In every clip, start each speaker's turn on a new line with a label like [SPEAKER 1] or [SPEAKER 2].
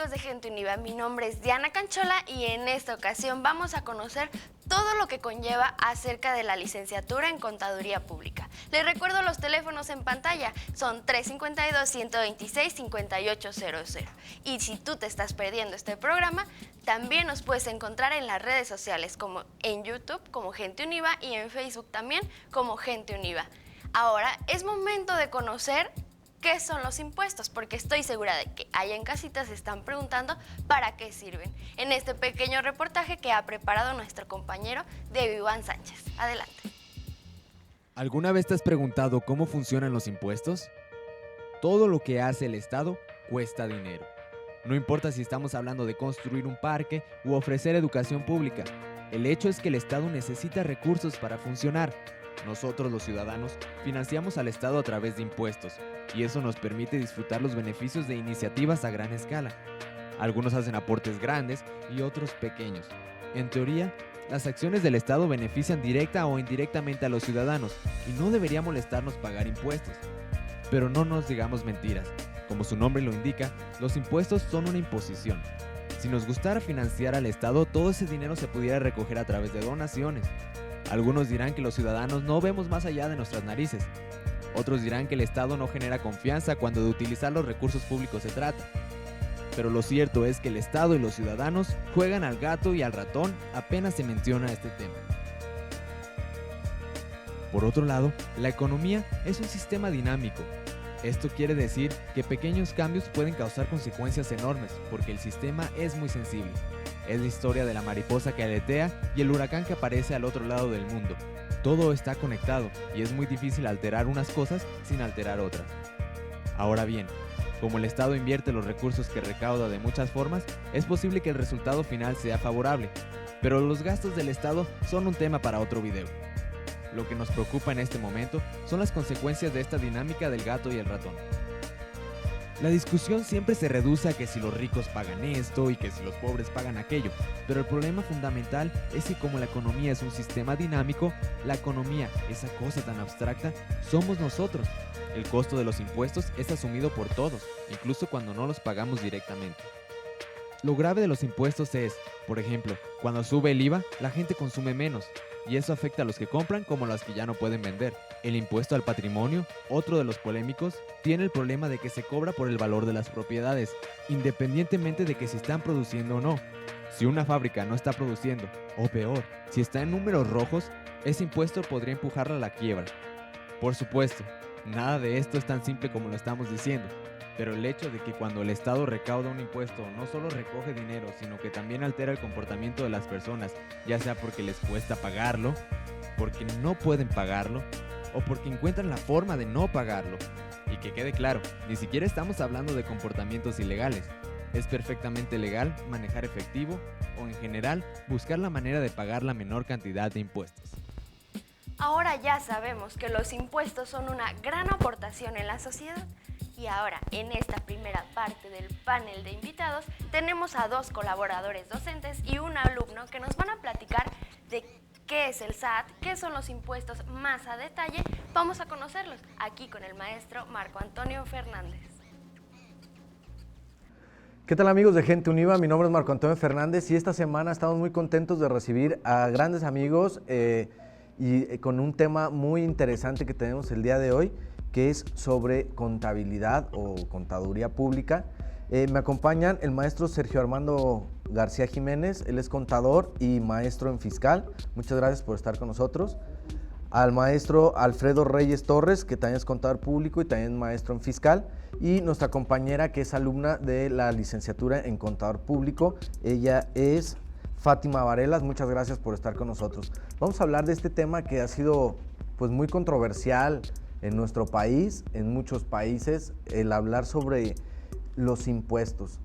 [SPEAKER 1] amigos de Gente Univa? Mi nombre es Diana Canchola y en esta ocasión vamos a conocer todo lo que conlleva acerca de la licenciatura en Contaduría Pública. Les recuerdo los teléfonos en pantalla, son 352-126-5800. Y si tú te estás perdiendo este programa, también nos puedes encontrar en las redes sociales, como en YouTube como Gente Univa y en Facebook también como Gente Univa. Ahora es momento de conocer qué son los impuestos, porque estoy segura de que allá en casita se están preguntando para qué sirven. En este pequeño reportaje que ha preparado nuestro compañero David Iván Sánchez. Adelante.
[SPEAKER 2] ¿Alguna vez te has preguntado cómo funcionan los impuestos? Todo lo que hace el Estado cuesta dinero. No importa si estamos hablando de construir un parque u ofrecer educación pública. El hecho es que el Estado necesita recursos para funcionar. Nosotros, los ciudadanos, financiamos al Estado a través de impuestos, y eso nos permite disfrutar los beneficios de iniciativas a gran escala. Algunos hacen aportes grandes y otros pequeños. En teoría, las acciones del Estado benefician directa o indirectamente a los ciudadanos, y no debería molestarnos pagar impuestos. Pero no nos digamos mentiras. Como su nombre lo indica, los impuestos son una imposición. Si nos gustara financiar al Estado, todo ese dinero se pudiera recoger a través de donaciones. Algunos dirán que los ciudadanos no vemos más allá de nuestras narices. Otros dirán que el Estado no genera confianza cuando de utilizar los recursos públicos se trata. Pero lo cierto es que el Estado y los ciudadanos juegan al gato y al ratón apenas se menciona este tema. Por otro lado, la economía es un sistema dinámico. Esto quiere decir que pequeños cambios pueden causar consecuencias enormes, porque el sistema es muy sensible. Es la historia de la mariposa que aletea y el huracán que aparece al otro lado del mundo. Todo está conectado y es muy difícil alterar unas cosas sin alterar otras. Ahora bien, como el Estado invierte los recursos que recauda de muchas formas, es posible que el resultado final sea favorable. Pero los gastos del Estado son un tema para otro video. Lo que nos preocupa en este momento son las consecuencias de esta dinámica del gato y el ratón. La discusión siempre se reduce a que si los ricos pagan esto y que si los pobres pagan aquello, pero el problema fundamental es que como la economía es un sistema dinámico, la economía, esa cosa tan abstracta, somos nosotros. El costo de los impuestos es asumido por todos, incluso cuando no los pagamos directamente. Lo grave de los impuestos es, por ejemplo, cuando sube el IVA, la gente consume menos, y eso afecta a los que compran como a los que ya no pueden vender. El impuesto al patrimonio, otro de los polémicos, tiene el problema de que se cobra por el valor de las propiedades, independientemente de que se están produciendo o no. Si una fábrica no está produciendo, o peor, si está en números rojos, ese impuesto podría empujarla a la quiebra. Por supuesto, nada de esto es tan simple como lo estamos diciendo, pero el hecho de que cuando el Estado recauda un impuesto no solo recoge dinero, sino que también altera el comportamiento de las personas, ya sea porque les cuesta pagarlo, porque no pueden pagarlo, o porque encuentran la forma de no pagarlo. Y que quede claro, ni siquiera estamos hablando de comportamientos ilegales. Es perfectamente legal manejar efectivo o en general buscar la manera de pagar la menor cantidad de impuestos.
[SPEAKER 1] Ahora ya sabemos que los impuestos son una gran aportación en la sociedad. Y ahora, en esta primera parte del panel de invitados, tenemos a dos colaboradores docentes y un alumno que nos van a platicar de qué es el SAT, qué son los impuestos más a detalle. Vamos a conocerlos aquí con el maestro Marco Antonio Fernández.
[SPEAKER 3] ¿Qué tal, amigos de Gente Univa? Mi nombre es Marco Antonio Fernández y esta semana estamos muy contentos de recibir a grandes amigos y con un tema muy interesante que tenemos el día de hoy, que es sobre contabilidad o contaduría pública. Me acompañan el maestro Sergio Armando García Jiménez, él es contador y maestro en fiscal. Muchas gracias por estar con nosotros. Al maestro Alfredo Reyes Torres, que también es contador público y también maestro en fiscal. Y nuestra compañera, que es alumna de la licenciatura en contador público, ella es Fátima Varelas. Muchas gracias por estar con nosotros. Vamos a hablar de este tema que ha sido pues muy controversial en nuestro país, en muchos países, el hablar sobre los impuestos.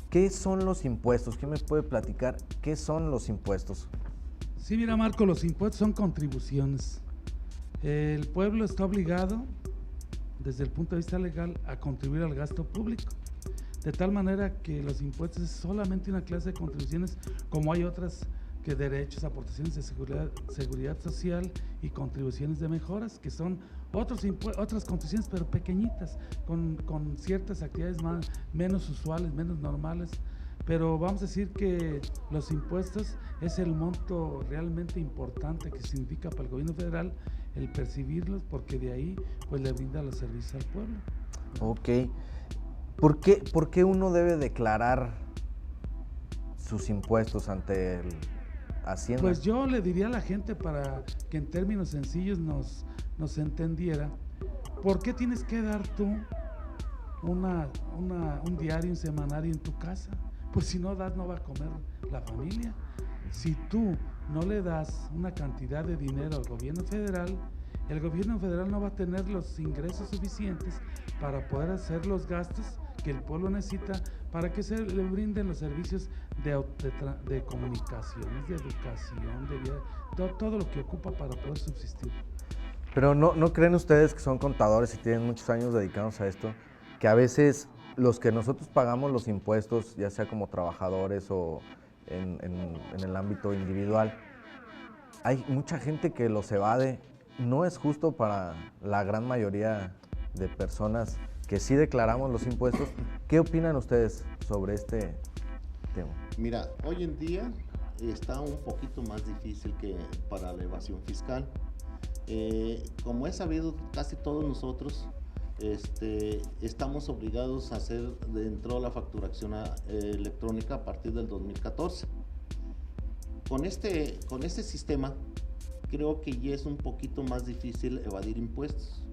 [SPEAKER 3] ¿Qué son los impuestos? ¿Quién me puede platicar qué son los impuestos?
[SPEAKER 4] Sí, mira, Marco, los impuestos son contribuciones. El pueblo está obligado, desde el punto de vista legal, a contribuir al gasto público, de tal manera que los impuestos es solamente una clase de contribuciones, como hay otras que derechos, aportaciones de seguridad social y contribuciones de mejoras, que son otras contribuciones pero pequeñitas, con ciertas actividades menos usuales, menos normales, pero vamos a decir que los impuestos es el monto realmente importante que significa para el gobierno federal el percibirlos, porque de ahí pues le brinda los servicios al pueblo.
[SPEAKER 3] Ok. ¿Por qué uno debe declarar sus impuestos ante el Hacienda?
[SPEAKER 4] Pues yo le diría a la gente, para que en términos sencillos nos entendiera, ¿por qué tienes que dar tú un diario, un semanario en tu casa? Pues si no das, no va a comer la familia. Si tú no le das una cantidad de dinero al gobierno federal, el gobierno federal no va a tener los ingresos suficientes para poder hacer los gastos que el pueblo necesita para que se le brinden los servicios de comunicaciones, de educación, de vida, todo lo que ocupa para poder subsistir.
[SPEAKER 3] Pero ¿no creen ustedes, que son contadores y tienen muchos años dedicados a esto, que a veces los que nosotros pagamos los impuestos, ya sea como trabajadores o en el ámbito individual, hay mucha gente que los evade? ¿No es justo para la gran mayoría de personas que sí declaramos los impuestos? ¿Qué opinan ustedes sobre este tema?
[SPEAKER 5] Mira, hoy en día está un poquito más difícil que para la evasión fiscal. Como es sabido, casi todos nosotros estamos obligados a hacer dentro de la facturación electrónica a partir del 2014. Con este sistema, creo que ya es un poquito más difícil evadir impuestos.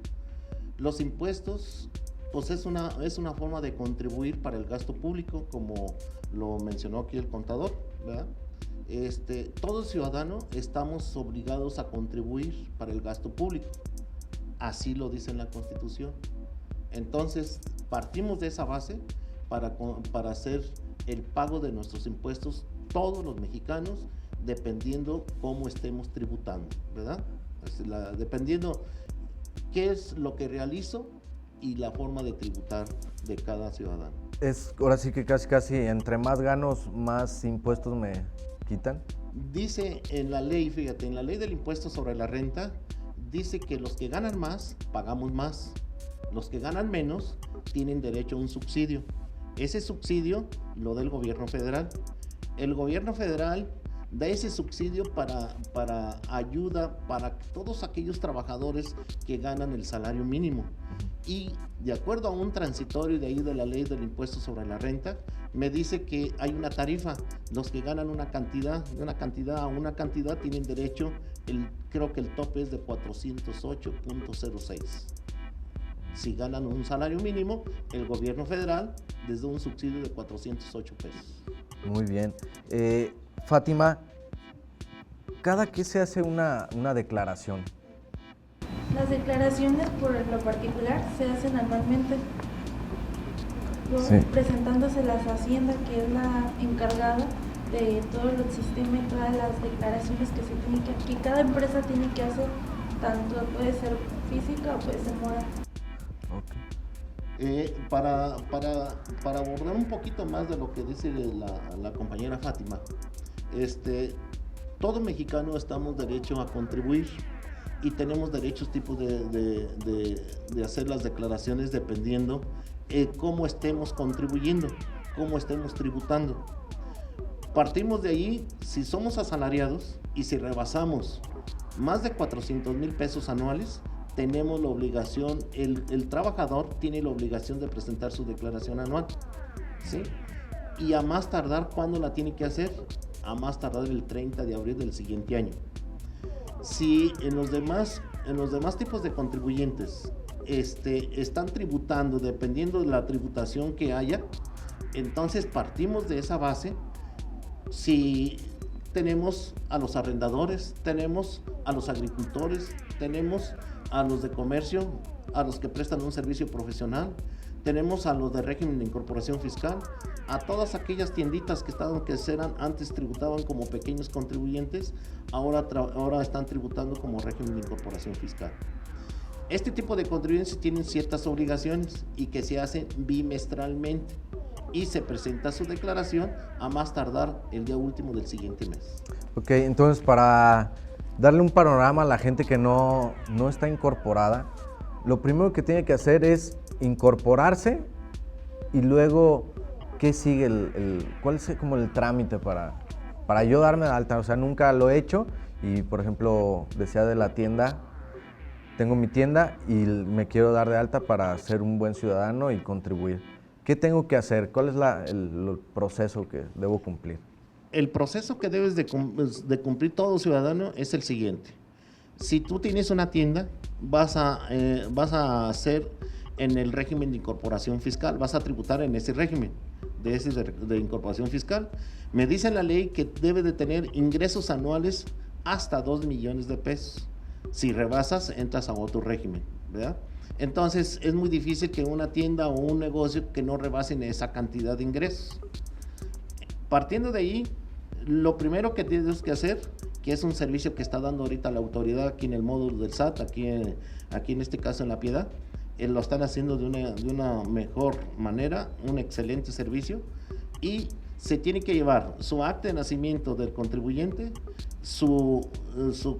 [SPEAKER 5] Los impuestos, pues es una forma de contribuir para el gasto público, como lo mencionó aquí el contador, ¿verdad? Todo ciudadano estamos obligados a contribuir para el gasto público, así lo dice en la Constitución. Entonces, partimos de esa base para hacer el pago de nuestros impuestos todos los mexicanos, dependiendo cómo estemos tributando, ¿verdad? Dependiendo qué es lo que realizo y la forma de tributar de cada ciudadano.
[SPEAKER 3] Ahora sí que casi entre más ganos, más impuestos me quitan.
[SPEAKER 5] Dice en la ley, fíjate, en la ley del impuesto sobre la renta, dice que los que ganan más, pagamos más. Los que ganan menos, tienen derecho a un subsidio. Ese subsidio lo da el gobierno federal. El gobierno federal da ese subsidio para ayuda para todos aquellos trabajadores que ganan el salario mínimo. Y de acuerdo a un transitorio de ahí de la ley del impuesto sobre la renta, me dice que hay una tarifa. Los que ganan una cantidad, de una cantidad a una cantidad, tienen derecho, creo que el tope es de 408.06. Si ganan un salario mínimo, el gobierno federal les da un subsidio de 408 pesos.
[SPEAKER 3] Muy bien. Fátima, ¿cada qué se hace una declaración?
[SPEAKER 6] Las declaraciones por lo particular se hacen anualmente,
[SPEAKER 3] Sí.
[SPEAKER 6] presentándoselas a Hacienda, que es la encargada de todo el sistema y todas las declaraciones que se tienen que cada empresa tiene que hacer, tanto puede ser física o puede ser moral.
[SPEAKER 3] Okay.
[SPEAKER 5] Para abordar un poquito más de lo que dice la compañera Fátima, todo mexicano estamos derecho a contribuir y tenemos derechos tipos de hacer las declaraciones dependiendo cómo estemos contribuyendo, cómo estemos tributando. Partimos de ahí, si somos asalariados y si rebasamos más de 400,000 pesos anuales, tenemos la obligación, el trabajador tiene la obligación de presentar su declaración anual, ¿sí? Y a más tardar, ¿cuándo la tiene que hacer? A más tardar el 30 de abril del siguiente año. Si en los demás tipos de contribuyentes están tributando dependiendo de la tributación que haya, entonces partimos de esa base. Si tenemos a los arrendadores, tenemos a los agricultores, tenemos a los de comercio, a los que prestan un servicio profesional, tenemos a los de régimen de incorporación fiscal, a todas aquellas tienditas que antes tributaban como pequeños contribuyentes, ahora están tributando como régimen de incorporación fiscal. Este tipo de contribuyentes tienen ciertas obligaciones y que se hacen bimestralmente. y se presenta su declaración a más tardar el día último del siguiente mes.
[SPEAKER 3] Ok, entonces para darle un panorama a la gente que no está incorporada, lo primero que tiene que hacer es incorporarse y luego, ¿qué sigue? ¿Cuál es como el trámite para yo darme de alta? O sea, nunca lo he hecho y, por ejemplo, decía de la tienda, tengo mi tienda y me quiero dar de alta para ser un buen ciudadano y contribuir. ¿Qué tengo que hacer? ¿Cuál es el proceso que debo cumplir?
[SPEAKER 5] El proceso que debes de cumplir todo ciudadano es el siguiente. Si tú tienes una tienda, vas a hacer en el régimen de incorporación fiscal, vas a tributar en ese régimen de incorporación fiscal. Me dice la ley que debe de tener ingresos anuales hasta 2 millones de pesos. Si rebasas, entras a otro régimen, ¿verdad? Entonces, es muy difícil que una tienda o un negocio que no rebasen esa cantidad de ingresos. Partiendo de ahí, lo primero que tienes que hacer, que es un servicio que está dando ahorita la autoridad aquí en el módulo del SAT, aquí en este caso en La Piedad, lo están haciendo de una mejor manera, un excelente servicio, y se tiene que llevar su acta de nacimiento del contribuyente, su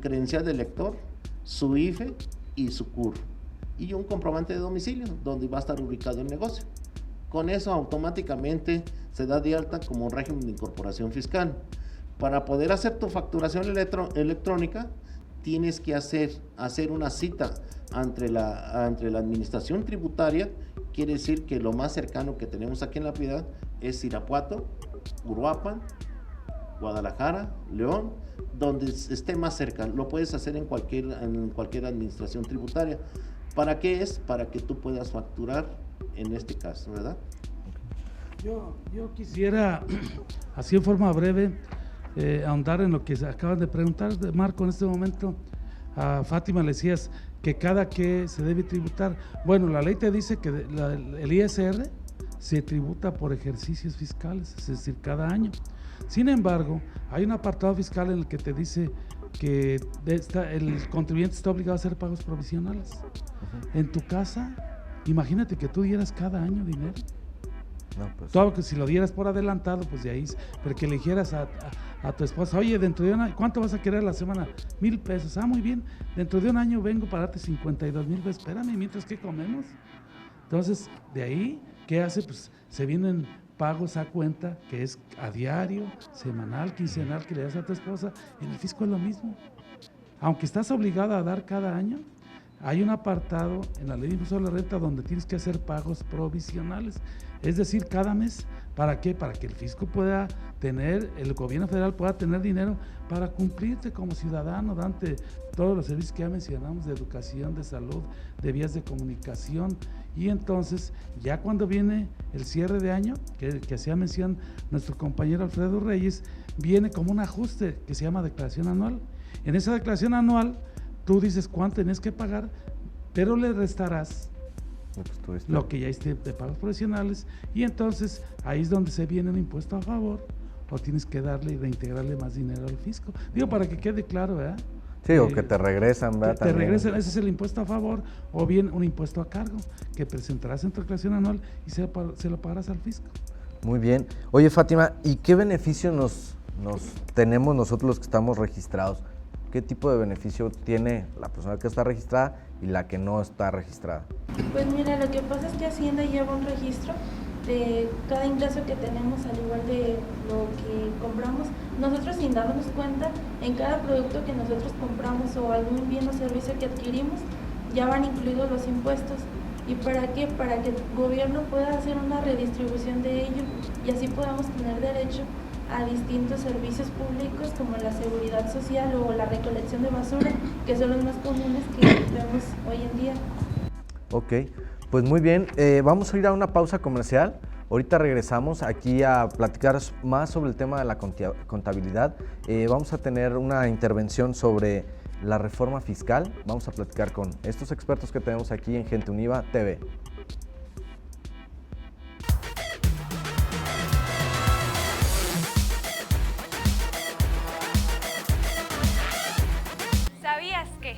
[SPEAKER 5] credencial de lector, su IFE y su CUR, y un comprobante de domicilio donde va a estar ubicado el negocio. Con eso automáticamente se da de alta como régimen de incorporación fiscal. Para poder hacer tu facturación electrónica, tienes que hacer una cita ante la administración tributaria. Quiere decir que lo más cercano que tenemos aquí en La Piedad es Irapuato, Uruapan, Guadalajara, León, donde esté más cerca. Lo puedes hacer en cualquier administración tributaria. ¿Para qué es? Para que tú puedas facturar en este caso, ¿verdad?
[SPEAKER 4] Yo quisiera, así en forma breve, ahondar en lo que acaban de preguntar, Marco, en este momento. A Fátima le decías que cada que se debe tributar. Bueno, la ley te dice que el ISR se tributa por ejercicios fiscales, es decir, cada año. Sin embargo, hay un apartado fiscal en el que te dice que el contribuyente está obligado a hacer pagos provisionales. En tu casa, imagínate que tú dieras cada año dinero.
[SPEAKER 3] No, pues.
[SPEAKER 4] Todo que si lo dieras por adelantado, pues de ahí, pero que le dijeras a tu esposa, oye, dentro de un año, ¿cuánto vas a querer a la semana? 1,000 pesos. Ah, muy bien, dentro de un año vengo para darte 52,000 pesos. Espérame, mientras que comemos. Entonces, de ahí, ¿qué hace? Pues se vienen pagos a cuenta, que es a diario, semanal, quincenal, que le das a tu esposa. En el fisco es lo mismo. Aunque estás obligado a dar cada año, hay un apartado en la ley de impuesto a la renta donde tienes que hacer pagos provisionales, es decir, cada mes. ¿Para qué? Para que el fisco pueda tener, el gobierno federal pueda tener dinero para cumplirte como ciudadano, dante todos los servicios que ya mencionamos de educación, de salud, de vías de comunicación. Y entonces, ya cuando viene el cierre de año, que hacía mención nuestro compañero Alfredo Reyes, viene como un ajuste que se llama declaración anual. En esa declaración anual, tú dices cuánto tenés que pagar, pero le restarás lo que ya esté de pagos profesionales, y entonces ahí es donde se viene un impuesto a favor, o tienes que darle y reintegrarle más dinero al fisco. Digo, para que quede claro, ¿verdad?
[SPEAKER 3] Sí, o que te regresan, ¿verdad?
[SPEAKER 4] Te regresan, ese es el impuesto a favor, o bien un impuesto a cargo, que presentarás en tu declaración anual y se lo pagarás al fisco.
[SPEAKER 3] Muy bien. Oye, Fátima, ¿y qué beneficio nos tenemos nosotros los que estamos registrados? ¿Qué tipo de beneficio tiene la persona que está registrada y la que no está registrada?
[SPEAKER 6] Pues mira, lo que pasa es que Hacienda lleva un registro de cada ingreso que tenemos, al igual de lo que compramos. Nosotros, sin darnos cuenta, en cada producto que nosotros compramos o algún bien o servicio que adquirimos, ya van incluidos los impuestos. ¿Y para qué? Para que el gobierno pueda hacer una redistribución de ello y así podamos tener derecho a distintos servicios públicos como la seguridad social o la recolección de basura, que son los más comunes que vemos hoy en día.
[SPEAKER 3] Ok, pues muy bien, vamos a ir a una pausa comercial. Ahorita regresamos aquí a platicar más sobre el tema de la contabilidad. Vamos a tener una intervención sobre la reforma fiscal. Vamos a platicar con estos expertos que tenemos aquí en Gente Univa TV.
[SPEAKER 7] ¿Sabías que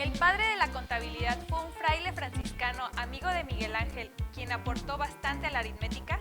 [SPEAKER 7] el padre de la contabilidad fue un fraile franciscano amigo de Miguel Ángel, quien aportó bastante a la aritmética?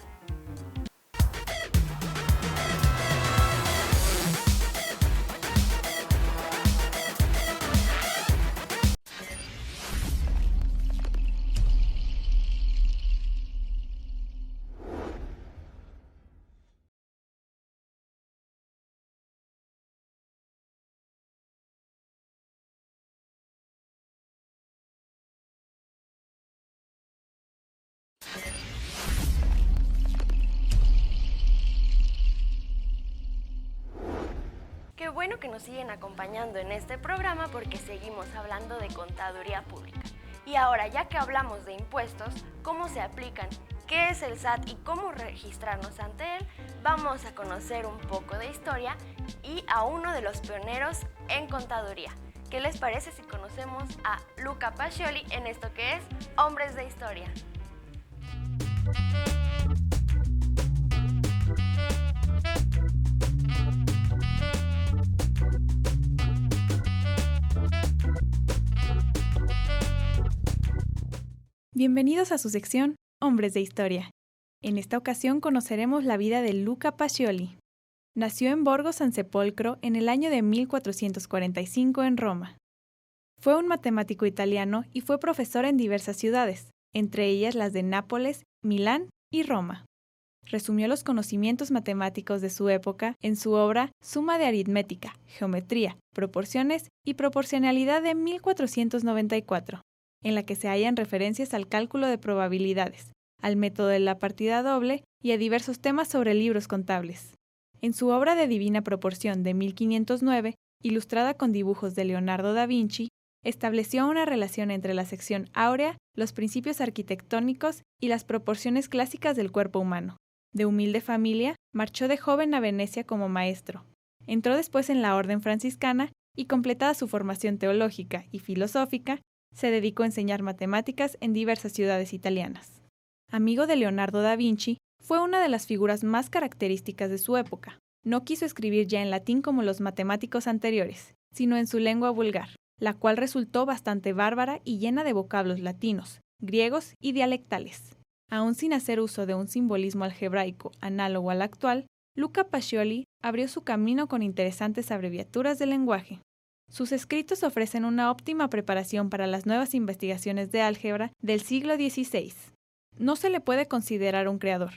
[SPEAKER 1] Qué bueno que nos siguen acompañando en este programa porque seguimos hablando de contaduría pública. Y ahora, ya que hablamos de impuestos, cómo se aplican, qué es el SAT y cómo registrarnos ante él, vamos a conocer un poco de historia y a uno de los pioneros en contaduría. ¿Qué les parece si conocemos a Luca Pacioli en esto que es Hombres de Historia?
[SPEAKER 8] Bienvenidos a su sección Hombres de Historia. En esta ocasión conoceremos la vida de Luca Pacioli. Nació en Borgo San Sepolcro en el año de 1445 en Roma. Fue un matemático italiano y fue profesor en diversas ciudades, entre ellas las de Nápoles, Milán y Roma. Resumió los conocimientos matemáticos de su época en su obra Suma de aritmética, geometría, proporciones y proporcionalidad de 1494. En la que se hallan referencias al cálculo de probabilidades, al método de la partida doble y a diversos temas sobre libros contables. En su obra de Divina Proporción de 1509, ilustrada con dibujos de Leonardo da Vinci, estableció una relación entre la sección áurea, los principios arquitectónicos y las proporciones clásicas del cuerpo humano. De humilde familia, marchó de joven a Venecia como maestro. Entró después en la orden franciscana y, completada su formación teológica y filosófica, se dedicó a enseñar matemáticas en diversas ciudades italianas. Amigo de Leonardo da Vinci, fue una de las figuras más características de su época. No quiso escribir ya en latín como los matemáticos anteriores, sino en su lengua vulgar, la cual resultó bastante bárbara y llena de vocablos latinos, griegos y dialectales. Aún sin hacer uso de un simbolismo algebraico análogo al actual, Luca Pacioli abrió su camino con interesantes abreviaturas de lenguaje. Sus escritos ofrecen una óptima preparación para las nuevas investigaciones de álgebra del siglo XVI. No se le puede considerar un creador,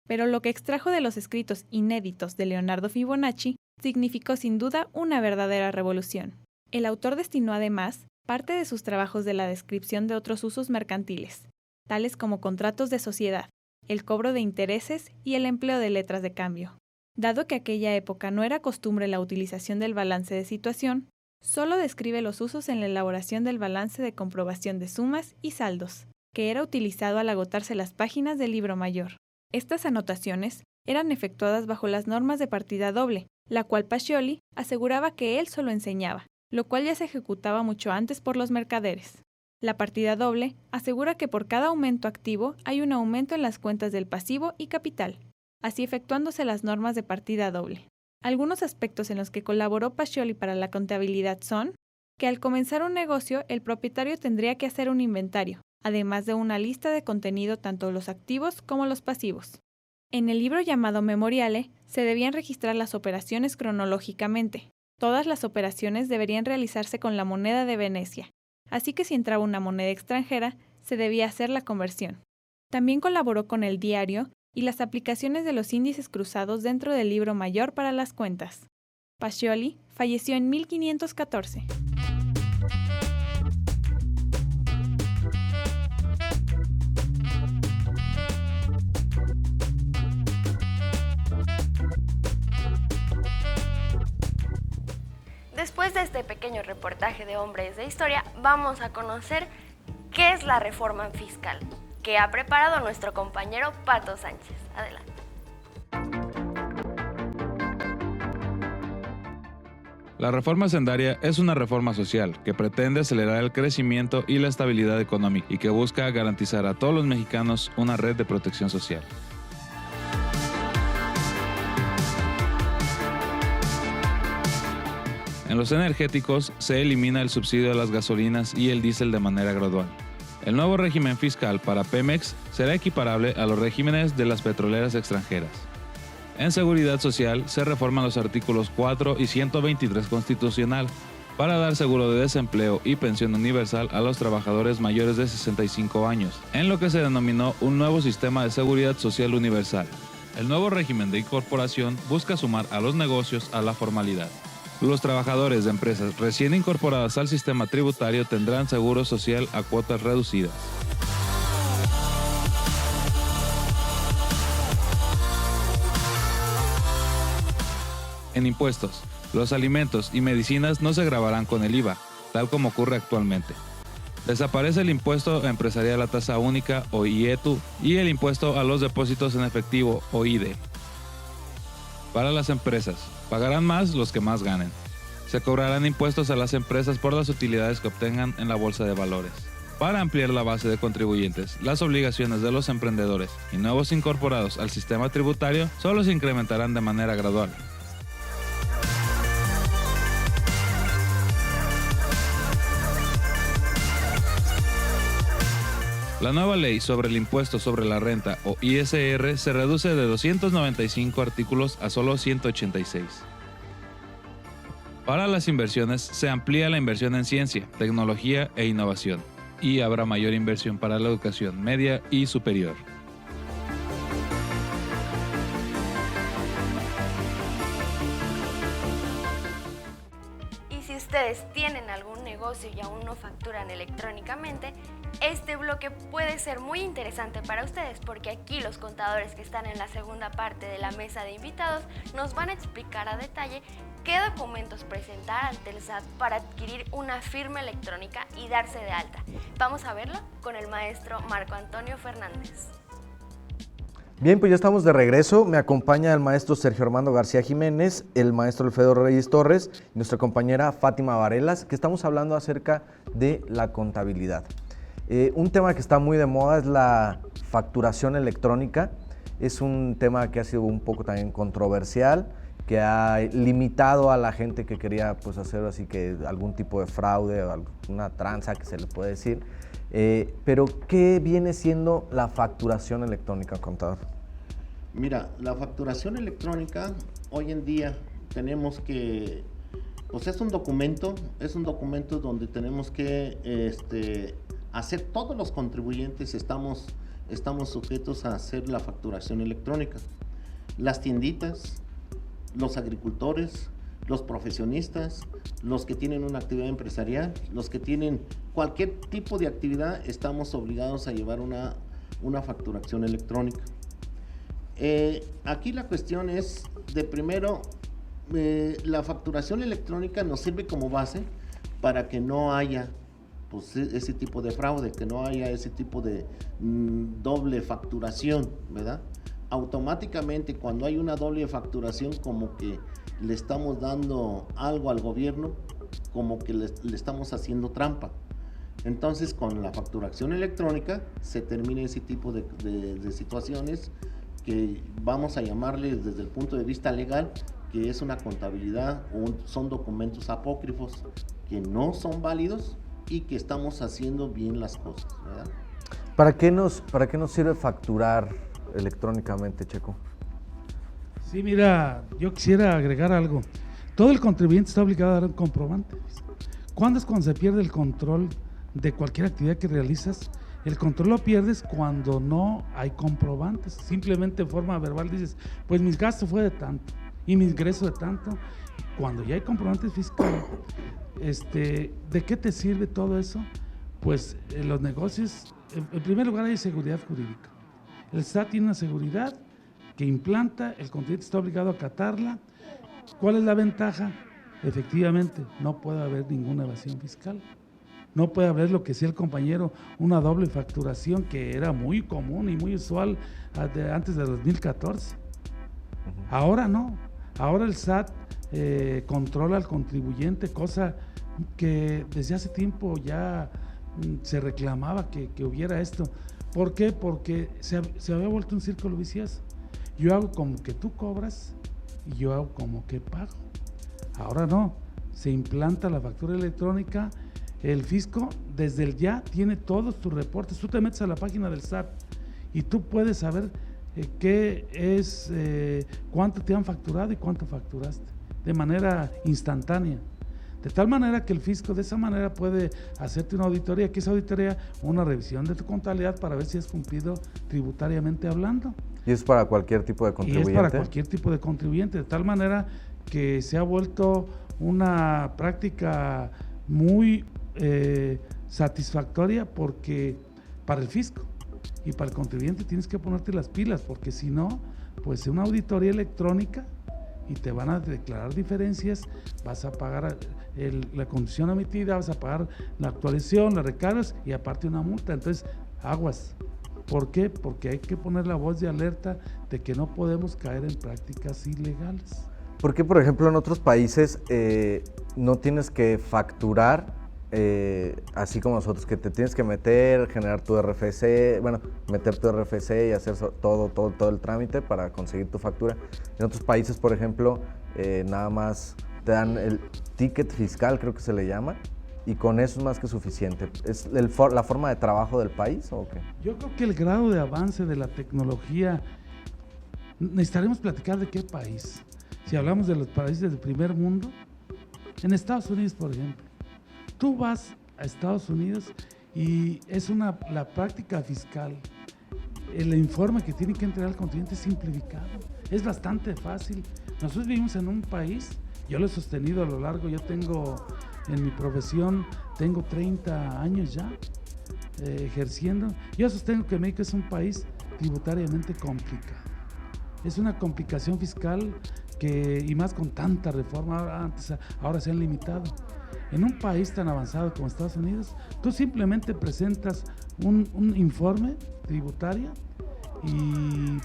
[SPEAKER 8] pero lo que extrajo de los escritos inéditos de Leonardo Fibonacci significó sin duda una verdadera revolución. El autor destinó además parte de sus trabajos de la descripción de otros usos mercantiles, tales como contratos de sociedad, el cobro de intereses y el empleo de letras de cambio. Dado que aquella época no era costumbre la utilización del balance de situación, solo describe los usos en la elaboración del balance de comprobación de sumas y saldos, que era utilizado al agotarse las páginas del libro mayor. Estas anotaciones eran efectuadas bajo las normas de partida doble, la cual Pacioli aseguraba que él solo enseñaba, lo cual ya se ejecutaba mucho antes por los mercaderes. La partida doble asegura que por cada aumento activo hay un aumento en las cuentas del pasivo y capital, así efectuándose las normas de partida doble. Algunos aspectos en los que colaboró Pacioli para la contabilidad son que al comenzar un negocio el propietario tendría que hacer un inventario, además de una lista de contenido tanto los activos como los pasivos. En el libro llamado Memoriale se debían registrar las operaciones cronológicamente. Todas las operaciones deberían realizarse con la moneda de Venecia, así que si entraba una moneda extranjera se debía hacer la conversión. También colaboró con el diario y las aplicaciones de los índices cruzados dentro del libro mayor para las cuentas. Pacioli falleció en 1514.
[SPEAKER 1] Después de este pequeño reportaje de Hombres de Historia, vamos a conocer qué es la reforma fiscal, que ha preparado nuestro compañero Pato Sánchez. Adelante.
[SPEAKER 9] La reforma hacendaria es una reforma social que pretende acelerar el crecimiento y la estabilidad económica y que busca garantizar a todos los mexicanos una red de protección social. En los energéticos se elimina el subsidio de las gasolinas y el diésel de manera gradual. El nuevo régimen fiscal para Pemex será equiparable a los regímenes de las petroleras extranjeras. En seguridad social se reforman los artículos 4 y 123 constitucional para dar seguro de desempleo y pensión universal a los trabajadores mayores de 65 años, en lo que se denominó un nuevo sistema de seguridad social universal. El nuevo régimen de incorporación busca sumar a los negocios a la formalidad. Los trabajadores de empresas recién incorporadas al sistema tributario tendrán seguro social a cuotas reducidas. En impuestos, Los alimentos y medicinas no se gravarán con el IVA, tal como ocurre actualmente. Desaparece el impuesto empresarial a tasa única o IETU y el impuesto a los depósitos en efectivo o IDE. Para las empresas, pagarán más los que más ganen. Se cobrarán impuestos a las empresas por las utilidades que obtengan en la bolsa de valores. Para ampliar la base de contribuyentes, las obligaciones de los emprendedores y nuevos incorporados al sistema tributario solo se incrementarán de manera gradual. La nueva ley sobre el impuesto sobre la renta o ISR se reduce de 295 artículos a solo 186. Para las inversiones se amplía la inversión en ciencia, tecnología e innovación y habrá mayor inversión para la educación media y superior.
[SPEAKER 1] Y si ustedes tienen algún negocio y aún no facturan electrónicamente, este bloque puede ser muy interesante para ustedes porque aquí los contadores que están en la segunda parte de la mesa de invitados nos van a explicar a detalle qué documentos presentar ante el SAT para adquirir una firma electrónica y darse de alta. Vamos a verlo con el maestro Marco Antonio Fernández.
[SPEAKER 3] Bien, pues ya estamos de regreso. Me acompaña el maestro Sergio Armando García Jiménez, el maestro Alfredo Reyes Torres y nuestra compañera Fátima Varelas, que estamos hablando acerca de la contabilidad. Un tema que está muy de moda es la facturación electrónica. Es un tema que ha sido un poco también controversial, que ha limitado a la gente que quería pues hacer así que algún tipo de fraude o alguna tranza que se le puede decir. Pero ¿qué viene siendo la facturación electrónica, contador?
[SPEAKER 5] Mira, la facturación electrónica hoy en día tenemos que, pues es un documento donde tenemos que hacer, todos los contribuyentes estamos sujetos a hacer la facturación electrónica. Las tienditas, los agricultores, los profesionistas, los que tienen una actividad empresarial, los que tienen cualquier tipo de actividad, estamos obligados a llevar una facturación electrónica. Aquí la cuestión es, de primero, la facturación electrónica nos sirve como base para que no haya pues, ese tipo de fraude, que no haya ese tipo de doble facturación, ¿verdad? Automáticamente cuando hay una doble facturación, como que le estamos dando algo al gobierno, como que le estamos haciendo trampa. Entonces con la facturación electrónica se termina ese tipo de situaciones que vamos a llamarle desde el punto de vista legal, que es una contabilidad o son documentos apócrifos que no son válidos y que estamos haciendo bien las cosas, ¿verdad?
[SPEAKER 3] ¿Para qué nos sirve facturar electrónicamente, Checo?
[SPEAKER 4] Sí, mira, yo quisiera agregar algo. Todo el contribuyente está obligado a dar un comprobante. ¿Cuándo es cuando se pierde el control de cualquier actividad que realizas? El control lo pierdes cuando no hay comprobantes. Simplemente en forma verbal dices, pues mis gastos fue de tanto y mi ingreso de tanto. Cuando ya hay comprobantes fiscales, ¿de qué te sirve todo eso? Pues en los negocios, en primer lugar hay seguridad jurídica. El SAT tiene una seguridad que implanta, el contribuyente está obligado a acatarla. ¿Cuál es la ventaja? Efectivamente, no puede haber ninguna evasión fiscal. No puede haber lo que decía el compañero, una doble facturación que era muy común y muy usual antes de 2014. Ahora no, ahora el SAT controla al contribuyente, cosa que desde hace tiempo ya se reclamaba que hubiera esto. ¿Por qué? Porque se había vuelto un círculo vicioso. Yo hago como que tú cobras y yo hago como que pago. Ahora no, se implanta la factura electrónica. El fisco desde el ya tiene todos tus reportes. Tú te metes a la página del SAT y tú puedes saber qué es, cuánto te han facturado y cuánto facturaste de manera instantánea. De tal manera que el fisco de esa manera puede hacerte una auditoría, que es auditoría, una revisión de tu contabilidad para ver si has cumplido tributariamente hablando.
[SPEAKER 3] ¿Y es para cualquier tipo de contribuyente?
[SPEAKER 4] Y es para cualquier tipo de contribuyente, de tal manera que se ha vuelto una práctica muy satisfactoria, porque para el fisco y para el contribuyente tienes que ponerte las pilas, porque si no, pues una auditoría electrónica y te van a declarar diferencias, vas a pagar la condición omitida, vas a pagar la actualización, las recargas y aparte una multa. Entonces, aguas. ¿Por qué? Porque hay que poner la voz de alerta de que no podemos caer en prácticas ilegales.
[SPEAKER 3] ¿Por qué, por ejemplo, en otros países no tienes que facturar así como nosotros, que te tienes que meter, generar tu RFC, bueno, meter tu RFC y hacer todo el trámite para conseguir tu factura? En otros países, por ejemplo, nada más te dan el ticket fiscal, creo que se le llama, y con eso es más que suficiente. ¿Es la forma de trabajo del país o qué?
[SPEAKER 4] Yo creo que el grado de avance de la tecnología, necesitaremos platicar de qué país. Si hablamos de los países del primer mundo, en Estados Unidos, por ejemplo, tú vas a Estados Unidos y es la práctica fiscal, el informe que tiene que entregar el contribuyente es simplificado, es bastante fácil. Nosotros vivimos en un país, yo lo he sostenido a lo largo, yo tengo en mi profesión, tengo 30 años ya ejerciendo, yo sostengo que México es un país tributariamente complicado, es una complicación fiscal y más con tanta reforma, ahora se han limitado. En un país tan avanzado como Estados Unidos, tú simplemente presentas un informe tributario y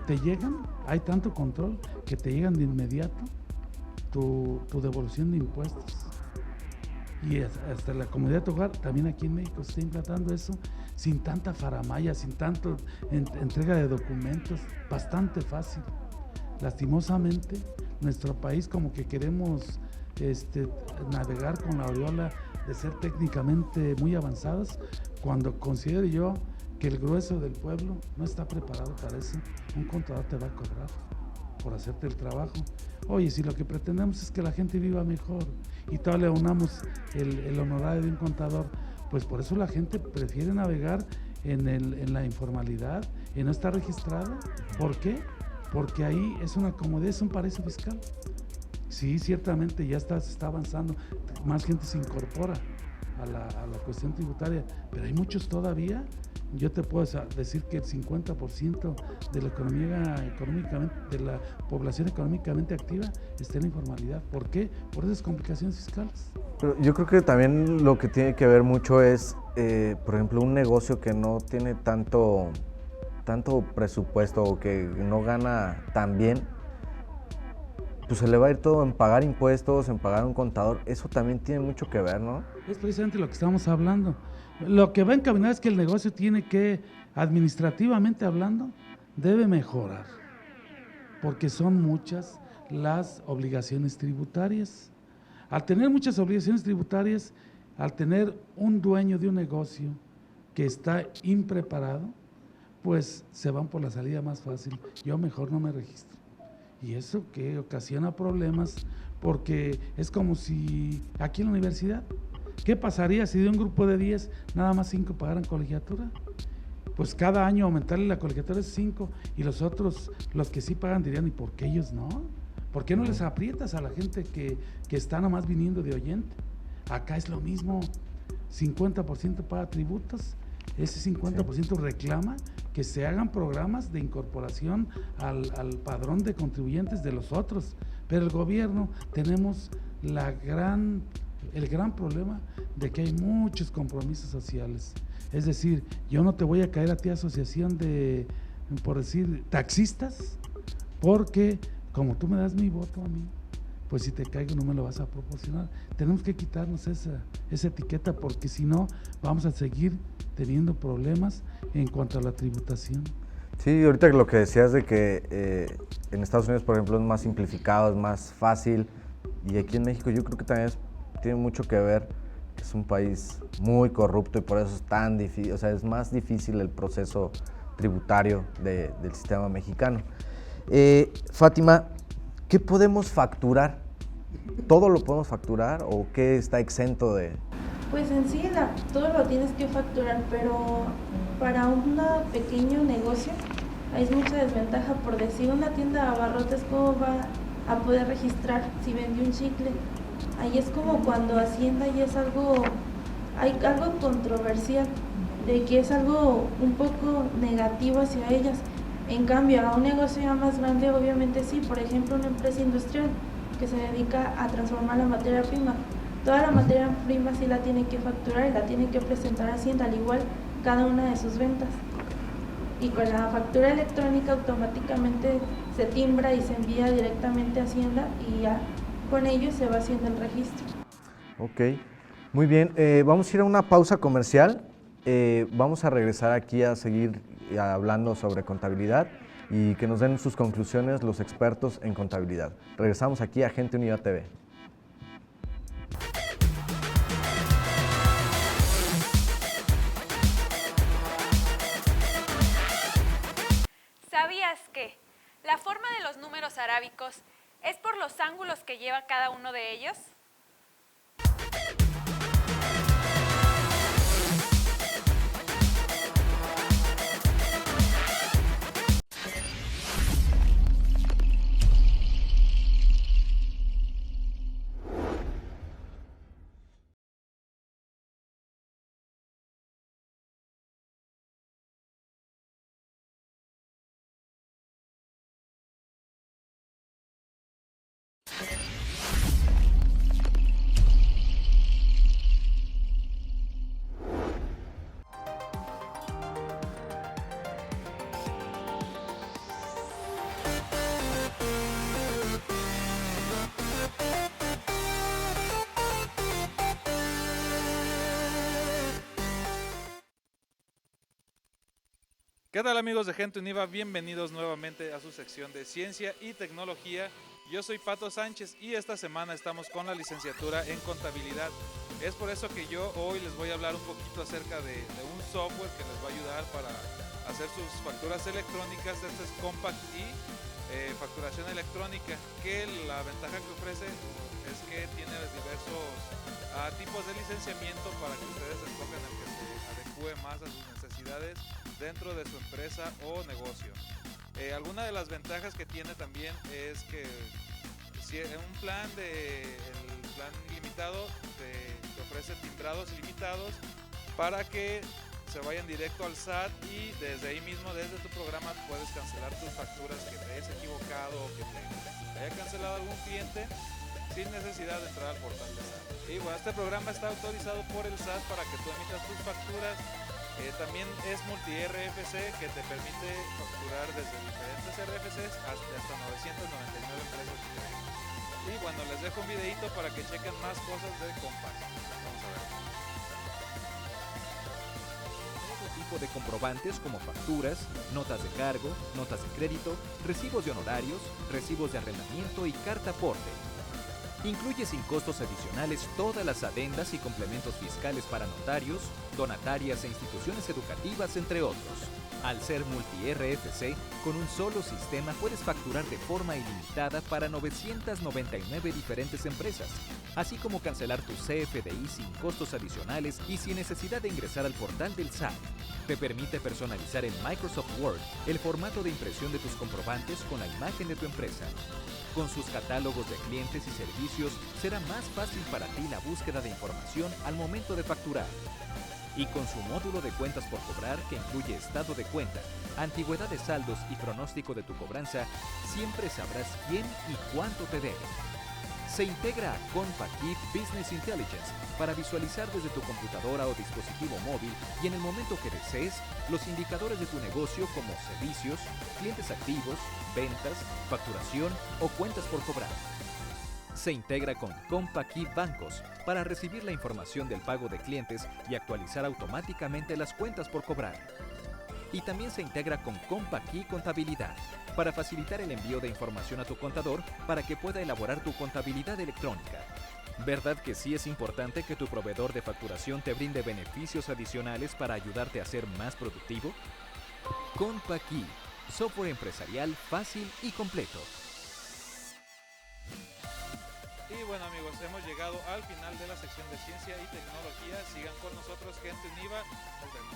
[SPEAKER 4] te llegan, hay tanto control que te llegan de inmediato tu devolución de impuestos. Y hasta la comunidad de tu hogar, también aquí en México se está implantando eso sin tanta faramalla, sin tanto entrega de documentos, bastante fácil. Lastimosamente, nuestro país como que queremos navegar con la aureola de ser técnicamente muy avanzados, cuando considero yo que el grueso del pueblo no está preparado para eso. Un contador te va a cobrar por hacerte el trabajo. Oye, si lo que pretendemos es que la gente viva mejor y todavía le unamos el honorario de un contador, pues por eso la gente prefiere navegar en la informalidad, en no estar registrado. ¿Por qué? Porque ahí es una comodidad, es un paraíso fiscal. Sí, ciertamente ya se está avanzando, más gente se incorpora a la cuestión tributaria, pero hay muchos todavía. Yo te puedo decir que el 50% de la de la población económicamente activa está en la informalidad. ¿Por qué? Por esas complicaciones fiscales.
[SPEAKER 3] Pero yo creo que también lo que tiene que ver mucho es, por ejemplo, un negocio que no tiene tanto presupuesto o que no gana tan bien, pues se le va a ir todo en pagar impuestos, en pagar un contador. Eso también tiene mucho que ver, ¿no?
[SPEAKER 4] Es precisamente lo que estamos hablando. Lo que va encaminado es que el negocio tiene que, administrativamente hablando, debe mejorar, porque son muchas las obligaciones tributarias. Al tener muchas obligaciones tributarias, al tener un dueño de un negocio que está impreparado, pues se van por la salida más fácil. Yo mejor no me registro. Y eso que ocasiona problemas, porque es como si aquí en la universidad, ¿qué pasaría si de un grupo de 10 nada más 5 pagaran colegiatura? Pues cada año aumentarle la colegiatura es 5 y los otros, los que sí pagan, dirían, ¿y por qué ellos no? ¿Por qué no les aprietas a la gente que está nada más viniendo de oyente? Acá es lo mismo, 50% paga tributos, ese 50% reclama que se hagan programas de incorporación al padrón de contribuyentes de los otros, pero el gobierno tenemos el gran problema de que hay muchos compromisos sociales. Es decir, yo no te voy a caer a ti, asociación de, por decir, taxistas, porque como tú me das mi voto a mí, pues si te caigo no me lo vas a proporcionar. Tenemos que quitarnos esa etiqueta, porque si no vamos a seguir teniendo problemas en cuanto a la tributación.
[SPEAKER 3] Sí, ahorita lo que decías de que en Estados Unidos, por ejemplo, es más simplificado, es más fácil, y aquí en México yo creo que también tiene mucho que ver que es un país muy corrupto y por eso es tan difícil, o sea, es más difícil el proceso tributario del sistema mexicano. Fátima, ¿qué podemos facturar? ¿Todo lo podemos facturar o qué está exento de...?
[SPEAKER 6] Pues en sí todo lo tienes que facturar, pero para un pequeño negocio hay mucha desventaja. Por decir, una tienda de abarrotes, ¿cómo va a poder registrar si vendió un chicle? Ahí es como cuando Hacienda ya es hay algo controversial, de que es algo un poco negativo hacia ellas, En cambio, a un negocio ya más grande, obviamente sí, por ejemplo, una empresa industrial que se dedica a transformar la materia prima. Toda la materia prima sí la tiene que facturar y la tiene que presentar a Hacienda, al igual cada una de sus ventas. Y con la factura electrónica automáticamente se timbra y se envía directamente a Hacienda y ya con ello se va haciendo el registro.
[SPEAKER 3] Ok, muy bien. Vamos a ir a una pausa comercial. Vamos a regresar aquí a seguir hablando sobre contabilidad y que nos den sus conclusiones los expertos en contabilidad. Regresamos aquí a Gente Univa TV.
[SPEAKER 7] ¿Sabías que la forma de los números arábicos es por los ángulos que lleva cada uno de ellos?
[SPEAKER 9] ¿Qué tal amigos de Gente Univa? Bienvenidos nuevamente a su sección de Ciencia y Tecnología. Yo soy Pato Sánchez y esta semana estamos con la licenciatura en Contabilidad. Es por eso que yo hoy les voy a hablar un poquito acerca de un software que les va a ayudar para hacer sus facturas electrónicas. Este es Compact E, facturación electrónica, que la ventaja que ofrece es que tiene diversos tipos de licenciamiento para que ustedes escojan el que se adecue más a sus necesidades dentro de su empresa o negocio. Alguna de las ventajas que tiene también es que si en un plan el plan ilimitado te ofrece timbrados ilimitados para que se vayan directo al SAT y desde ahí mismo, desde tu programa, puedes cancelar tus facturas que te hayas equivocado o que te haya cancelado algún cliente sin necesidad de entrar al portal del SAT. Y bueno, este programa está autorizado por el SAT para que tú emitas tus facturas. También es multi-RFC, que te permite facturar desde diferentes RFCs hasta 999 empresas diferentes. Y bueno, les dejo un videito para que chequen más cosas de Compact. Vamos a ver.
[SPEAKER 10] Todo tipo de comprobantes como facturas, notas de cargo, notas de crédito, recibos de honorarios, recibos de arrendamiento y carta aporte. Incluye sin costos adicionales todas las adendas y complementos fiscales para notarios, donatarias e instituciones educativas, entre otros. Al ser multi-RFC, con un solo sistema puedes facturar de forma ilimitada para 999 diferentes empresas, así como cancelar tu CFDI sin costos adicionales y sin necesidad de ingresar al portal del SAT. Te permite personalizar en Microsoft Word el formato de impresión de tus comprobantes con la imagen de tu empresa. Con sus catálogos de clientes y servicios, será más fácil para ti la búsqueda de información al momento de facturar. Y con su módulo de cuentas por cobrar, que incluye estado de cuenta, antigüedad de saldos y pronóstico de tu cobranza, siempre sabrás quién y cuánto te debe. Se integra a Compact E Business Intelligence para visualizar desde tu computadora o dispositivo móvil y en el momento que desees los indicadores de tu negocio como servicios, clientes activos, ventas, facturación o cuentas por cobrar. Se integra con Compact E Bancos para recibir la información del pago de clientes y actualizar automáticamente las cuentas por cobrar. Y también se integra con Compact E Contabilidad para facilitar el envío de información a tu contador para que pueda elaborar tu contabilidad electrónica. ¿Verdad que sí es importante que tu proveedor de facturación te brinde beneficios adicionales para ayudarte a ser más productivo? Compact E, software empresarial fácil y completo.
[SPEAKER 9] Y bueno amigos, hemos llegado al final de la sección de Ciencia y Tecnología. Sigan con nosotros, Gente Univa. Nos vemos.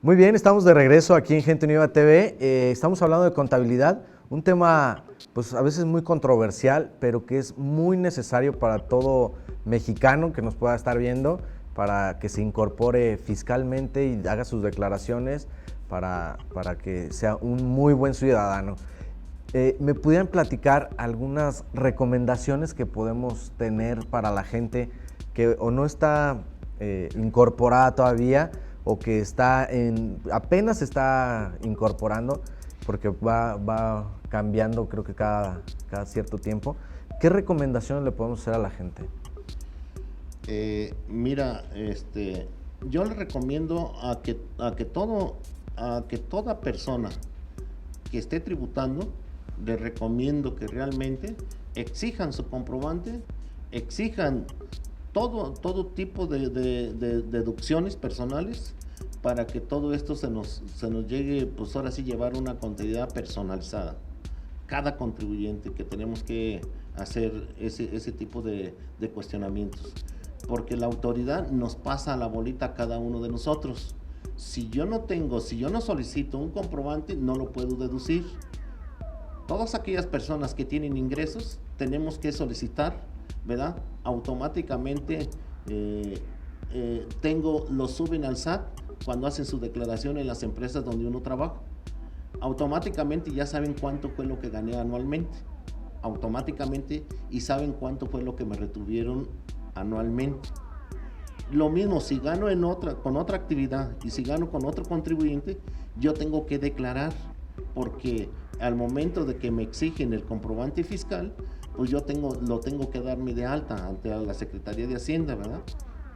[SPEAKER 3] Muy bien, estamos de regreso aquí en Gente Univa TV. Estamos hablando de contabilidad, un tema pues a veces muy controversial, pero que es muy necesario para todo mexicano que nos pueda estar viendo, para que se incorpore fiscalmente y haga sus declaraciones para que sea un muy buen ciudadano. ¿Me pudieran platicar algunas recomendaciones que podemos tener para la gente que o no está incorporada todavía o que apenas se está incorporando, porque va cambiando creo que cada cierto tiempo? ¿Qué recomendaciones le podemos hacer a la gente?
[SPEAKER 5] Mira, yo le recomiendo a que toda persona que esté tributando, le recomiendo que realmente exijan su comprobante, exijan todo tipo de deducciones personales, para que todo esto se nos llegue, pues ahora sí, llevar una contabilidad personalizada. Cada contribuyente, que tenemos que hacer ese tipo de cuestionamientos, porque la autoridad nos pasa la bolita a cada uno de nosotros. Si yo no solicito un comprobante, no lo puedo deducir. Todas aquellas personas que tienen ingresos, tenemos que solicitar, ¿verdad? Automáticamente lo suben al SAT cuando hacen su declaración en las empresas donde uno trabaja. Automáticamente ya saben cuánto fue lo que gané anualmente, automáticamente, y saben cuánto fue lo que me retuvieron anualmente. Lo mismo, si gano con otra actividad y si gano con otro contribuyente, yo tengo que declarar, porque al momento de que me exigen el comprobante fiscal, pues lo tengo que darme de alta ante la Secretaría de Hacienda, ¿verdad?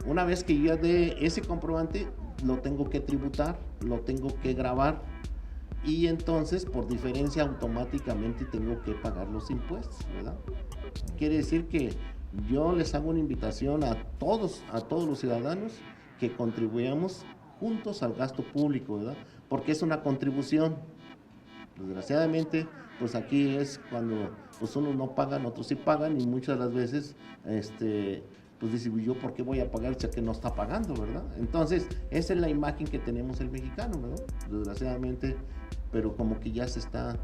[SPEAKER 5] Una vez que yo dé ese comprobante, lo tengo que tributar, lo tengo que grabar, y entonces por diferencia automáticamente tengo que pagar los impuestos, ¿verdad? Quiere decir que yo les hago una invitación a todos los ciudadanos que contribuyamos juntos al gasto público, ¿verdad? Porque es una contribución. Desgraciadamente, pues aquí es cuando pues unos no pagan, otros sí pagan, y muchas de las veces pues dice, yo ¿por qué voy a pagar si que no está pagando, verdad? Entonces, esa es la imagen que tenemos el mexicano, ¿verdad? Desgraciadamente, pero como que ya se está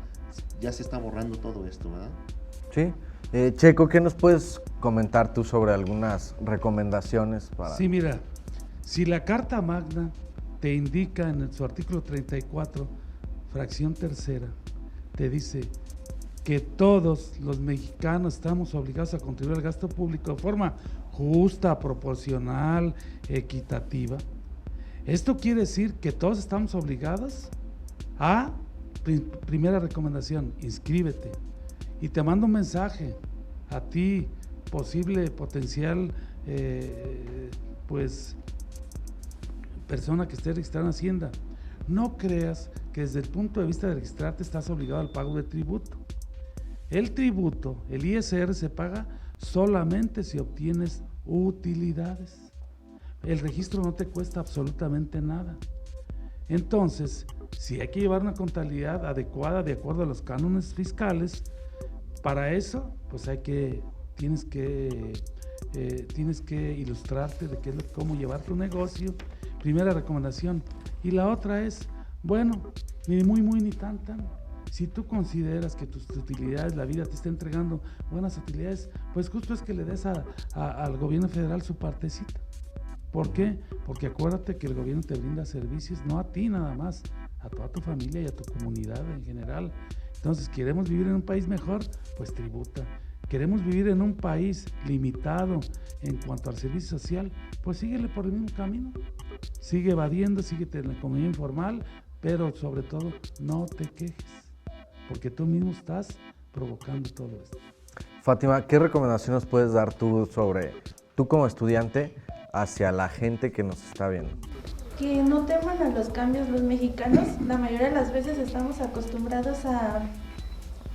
[SPEAKER 5] borrando todo esto, ¿verdad?
[SPEAKER 3] Sí. Checo, ¿qué nos puedes comentar tú sobre algunas recomendaciones para...?
[SPEAKER 4] Sí, mira, si la Carta Magna te indica en su artículo 34, fracción tercera, te dice que todos los mexicanos estamos obligados a contribuir al gasto público de forma justa, proporcional, equitativa. Esto quiere decir que todos estamos obligados a, primera recomendación, inscríbete. Y te mando un mensaje a ti, potencial, pues, persona que esté registrada en Hacienda. No creas que desde el punto de vista de registrarte estás obligado al pago de tributo. El tributo, el ISR, se paga solamente si obtienes utilidades. El registro no te cuesta absolutamente nada. Entonces, si hay que llevar una contabilidad adecuada de acuerdo a los cánones fiscales, para eso, pues tienes que ilustrarte de cómo llevar tu negocio. Primera recomendación. Y la otra es, bueno, ni muy ni tan. Si tú consideras que tus utilidades, la vida te está entregando buenas utilidades, pues justo es que le des al gobierno federal su partecita. ¿Por qué? Porque acuérdate que el gobierno te brinda servicios, no a ti nada más, a toda tu familia y a tu comunidad en general. Entonces, ¿queremos vivir en un país mejor? Pues tributa. ¿Queremos vivir en un país limitado en cuanto al servicio social? Pues síguele por el mismo camino. Sigue evadiendo, síguete en la economía informal, pero sobre todo no te quejes, porque tú mismo estás provocando todo esto.
[SPEAKER 3] Fátima, ¿qué recomendaciones puedes dar tú como estudiante hacia la gente que nos está viendo?
[SPEAKER 6] Que no teman a los cambios los mexicanos. La mayoría de las veces estamos acostumbrados a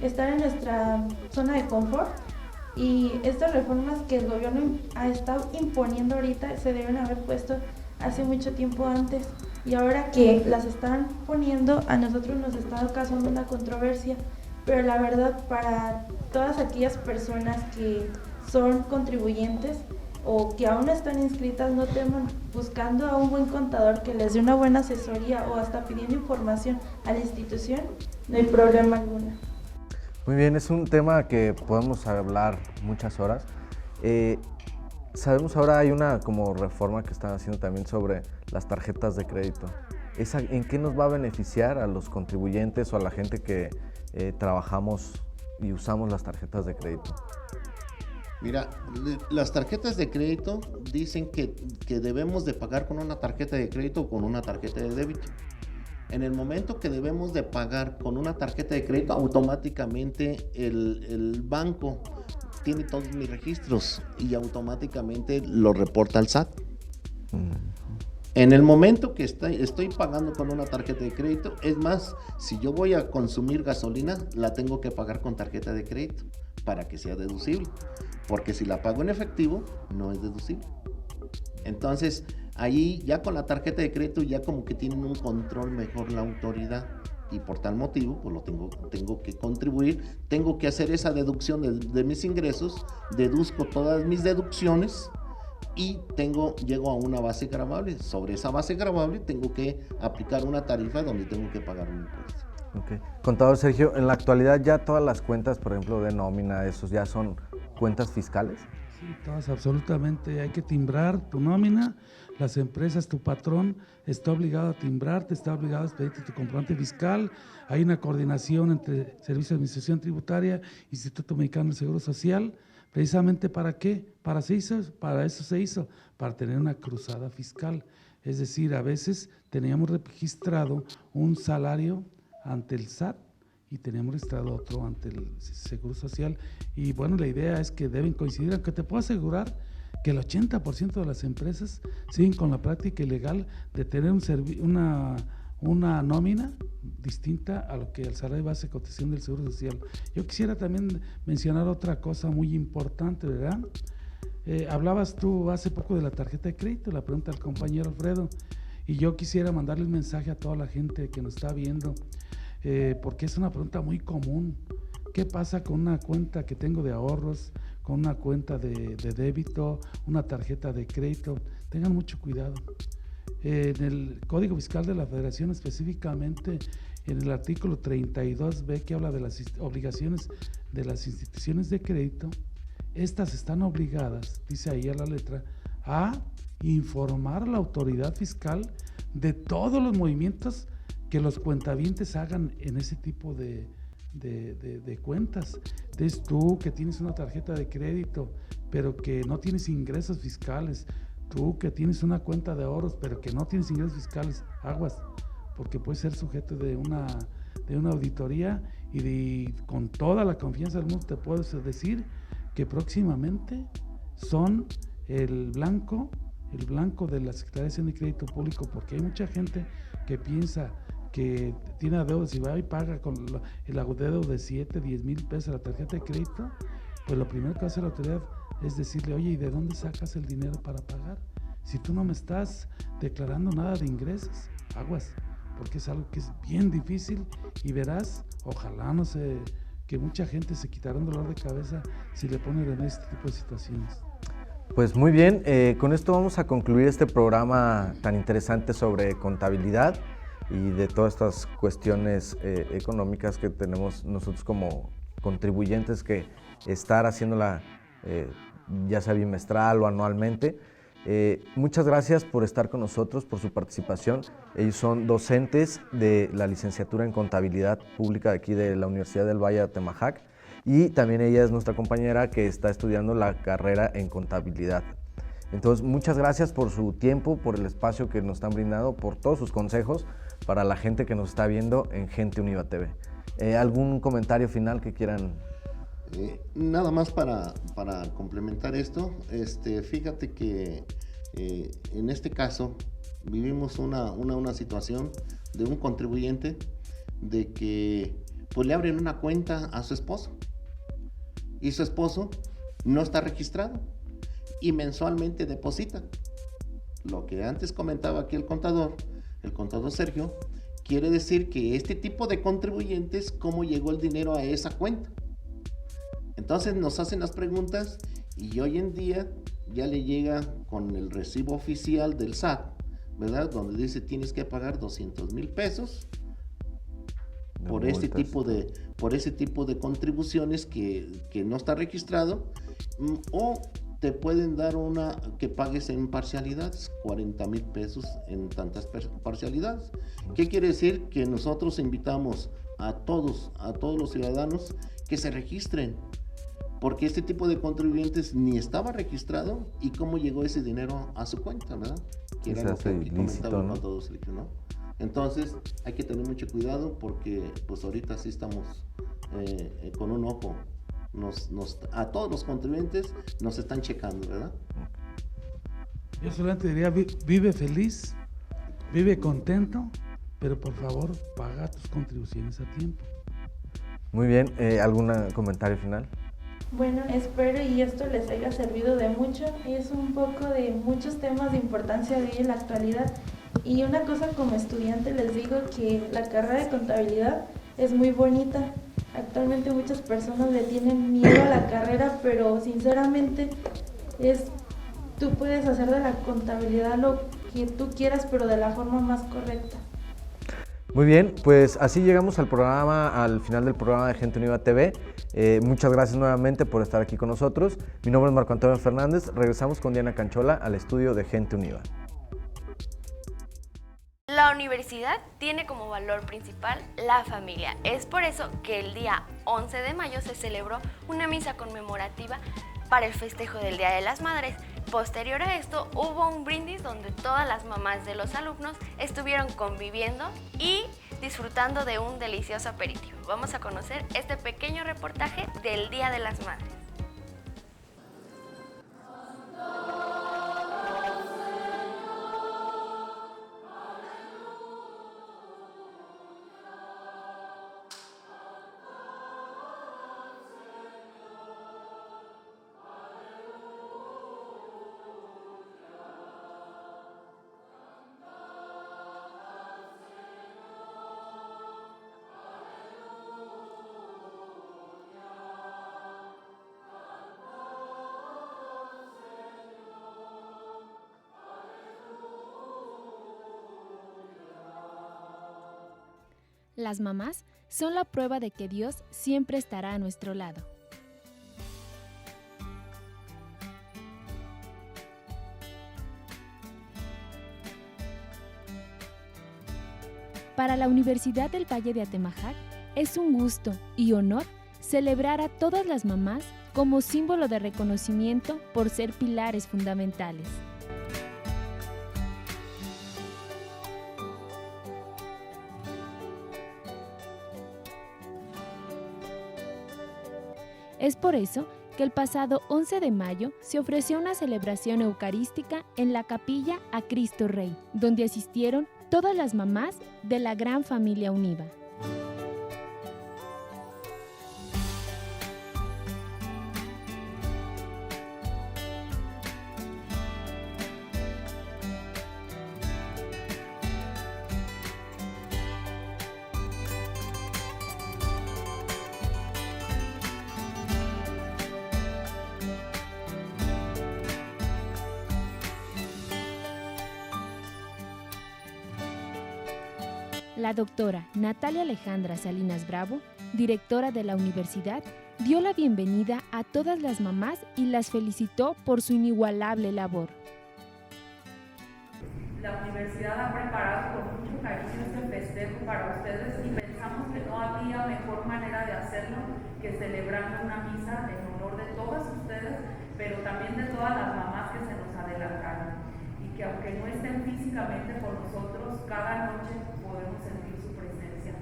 [SPEAKER 6] estar en nuestra zona de confort, y estas reformas que el gobierno ha estado imponiendo ahorita se deben haber puesto hace mucho tiempo antes, y ahora que las están poniendo, a nosotros nos está causando una controversia, pero la verdad, para todas aquellas personas que son contribuyentes, o que aún no están inscritas, no teman, buscando a un buen contador que les dé una buena asesoría o hasta pidiendo información a la institución, no hay problema alguno.
[SPEAKER 3] Muy bien, es un tema que podemos hablar muchas horas. Sabemos ahora hay una como reforma que están haciendo también sobre las tarjetas de crédito. ¿En qué nos va a beneficiar a los contribuyentes o a la gente que trabajamos y usamos las tarjetas de crédito?
[SPEAKER 5] Mira, las tarjetas de crédito dicen que debemos de pagar con una tarjeta de crédito o con una tarjeta de débito. En el momento que debemos de pagar con una tarjeta de crédito, automáticamente el banco tiene todos mis registros y automáticamente lo reporta al SAT. En el momento que estoy pagando con una tarjeta de crédito, es más, si yo voy a consumir gasolina, la tengo que pagar con tarjeta de crédito para que sea deducible. Porque si la pago en efectivo, no es deducible. Entonces, ahí ya con la tarjeta de crédito ya como que tienen un control mejor la autoridad. Y por tal motivo, pues tengo que contribuir, tengo que hacer esa deducción de mis ingresos, deduzco todas mis deducciones y llego a una base gravable. Sobre esa base gravable tengo que aplicar una tarifa donde tengo que pagar un impuesto.
[SPEAKER 3] Okay. Contador Sergio, en la actualidad ya todas las cuentas, por ejemplo, de nómina, esos ya son cuentas fiscales.
[SPEAKER 4] Sí, todas, absolutamente. Hay que timbrar tu nómina. Las empresas, tu patrón está obligado a timbrarte, está obligado a expedirte tu comprobante fiscal. Hay una coordinación entre Servicio de Administración Tributaria, Instituto Mexicano del Seguro Social. ¿Precisamente para qué? Para eso se hizo, para tener una cruzada fiscal. Es decir, a veces teníamos registrado un salario ante el SAT y tenemos registrado otro ante el Seguro Social. Y bueno, la idea es que deben coincidir, aunque te puedo asegurar que el 80% de las empresas siguen con la práctica ilegal de tener una nómina distinta a lo que el salario base de cotización del Seguro Social. Yo quisiera también mencionar otra cosa muy importante, ¿verdad? Hablabas tú hace poco de la tarjeta de crédito, la pregunta del compañero Alfredo, y yo quisiera mandarle un mensaje a toda la gente que nos está viendo, porque es una pregunta muy común. ¿Qué pasa con una cuenta que tengo de ahorros, con una cuenta de débito, una tarjeta de crédito? Tengan mucho cuidado. En el Código Fiscal de la Federación, específicamente en el artículo 32B, que habla de las obligaciones de las instituciones de crédito, estas están obligadas, dice ahí a la letra, a informar a la autoridad fiscal de todos los movimientos que los cuentavientes hagan en ese tipo de cuentas. Entonces tú que tienes una tarjeta de crédito pero que no tienes ingresos fiscales, tú que tienes una cuenta de ahorros pero que no tienes ingresos fiscales, aguas, porque puedes ser sujeto de una auditoría y con toda la confianza del mundo te puedo decir que próximamente son el blanco de la Secretaría de Hacienda y Crédito Público, porque hay mucha gente que piensa que tiene adeudos y va y paga con el adeudo de 7, 10 mil pesos a la tarjeta de crédito. Pues lo primero que hace la autoridad es decirle, oye, ¿y de dónde sacas el dinero para pagar? Si tú no me estás declarando nada de ingresos, aguas, porque es algo que es bien difícil y verás, ojalá no sé, que mucha gente se quitará un dolor de cabeza si le ponen en este tipo de situaciones.
[SPEAKER 3] Pues muy bien, con esto vamos a concluir este programa tan interesante sobre contabilidad y de todas estas cuestiones económicas que tenemos nosotros como contribuyentes que estar haciéndola ya sea bimestral o anualmente. Muchas gracias por estar con nosotros, por su participación. Ellos son docentes de la licenciatura en Contabilidad Pública de aquí de la Universidad del Valle de Atemajac y también ella es nuestra compañera que está estudiando la carrera en Contabilidad. Entonces, muchas gracias por su tiempo, por el espacio que nos están brindando, por todos sus consejos para la gente que nos está viendo en Gente Univa TV. ¿Algún comentario final que quieran?
[SPEAKER 5] Nada más para complementar esto, fíjate que en este caso vivimos una situación de un contribuyente de que pues le abren una cuenta a su esposo y su esposo no está registrado y mensualmente deposita. Lo que antes comentaba aquí el contador Sergio, quiere decir que este tipo de contribuyentes, ¿cómo llegó el dinero a esa cuenta? Entonces nos hacen las preguntas y hoy en día ya le llega con el recibo oficial del SAT, ¿verdad? Donde dice tienes que pagar 200,000 pesos por ese tipo de contribuciones que no está registrado, o te pueden dar una que pagues en parcialidades, 40,000 pesos en tantas parcialidades. ¿Qué quiere decir? Que nosotros invitamos a todos los ciudadanos que se registren, porque este tipo de contribuyentes ni estaba registrado, y cómo llegó ese dinero a su cuenta, ¿verdad? Que era lo que comentaban, ¿no? Todos, ¿no? Entonces hay que tener mucho cuidado, porque pues ahorita sí estamos con un ojo, a todos los contribuyentes nos están checando, ¿verdad?
[SPEAKER 4] Yo solamente diría, vive feliz, vive contento, pero por favor paga tus contribuciones a tiempo.
[SPEAKER 3] Muy bien, ¿algún comentario final?
[SPEAKER 6] Bueno, espero y esto les haya servido de mucho. Es un poco de muchos temas de importancia de hoy en la actualidad. Y una cosa, como estudiante les digo que la carrera de contabilidad es muy bonita. Actualmente muchas personas le tienen miedo a la carrera, pero sinceramente tú puedes hacer de la contabilidad lo que tú quieras, pero de la forma más correcta.
[SPEAKER 3] Muy bien, pues así llegamos al final del programa de Gente Univa TV. Muchas gracias nuevamente por estar aquí con nosotros. Mi nombre es Marco Antonio Fernández. Regresamos con Diana Canchola al estudio de Gente Univa.
[SPEAKER 1] La universidad tiene como valor principal la familia. Es por eso que el día 11 de mayo se celebró una misa conmemorativa para el festejo del Día de las Madres. Posterior a esto hubo un brindis donde todas las mamás de los alumnos estuvieron conviviendo y disfrutando de un delicioso aperitivo. Vamos a conocer este pequeño reportaje del Día de las Madres.
[SPEAKER 11] Las mamás son la prueba de que Dios siempre estará a nuestro lado. Para la Universidad del Valle de Atemajac es un gusto y honor celebrar a todas las mamás como símbolo de reconocimiento por ser pilares fundamentales. Es por eso que el pasado 11 de mayo se ofreció una celebración eucarística en la capilla a Cristo Rey, donde asistieron todas las mamás de la gran familia Univa. La doctora Natalia Alejandra Salinas Bravo, directora de la universidad, dio la bienvenida a todas las mamás y las felicitó por su inigualable labor.
[SPEAKER 12] La universidad ha preparado con mucho cariño este festejo para ustedes y pensamos que no había mejor manera de hacerlo que celebrando una misa en honor de todas ustedes, pero también de todas las mamás que se nos adelantaron y que aunque no estén físicamente con nosotros, cada noche podemos sentir su presencia.